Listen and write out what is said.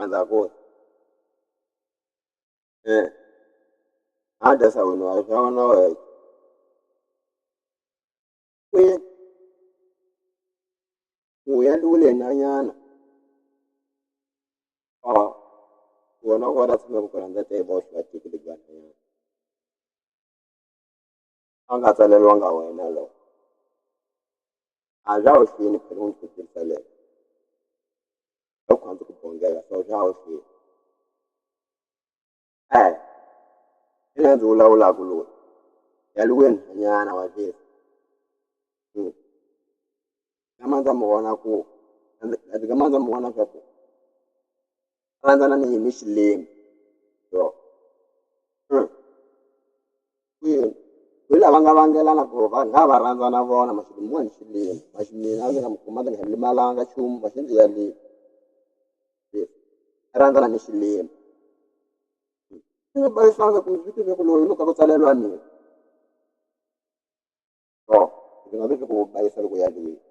anza ku hada sa wani wa shawana wa ku ya dole na yana wani wada su mai kuran da ta yi ba shi a cikin da gani yana an ga tsalel wanga wa yana lau a jawo shi ne kalmun cikin tsalel ɗaukan su bongela sau jawo shi ina zo laula gulo ya luwen yana wa shi kama zama wana ko daga ma zama wana ko ran zana ne mishi lem to wila banga la na ko ba na ba ran zana bona mashi mun shi lem mashi ne na ga kuma da halli mala ga shum mashi ya le ran zana mishi lem ba sa ga ku fiti ko lo ka ba tsale lo ani to daga ko ba sa ko ya le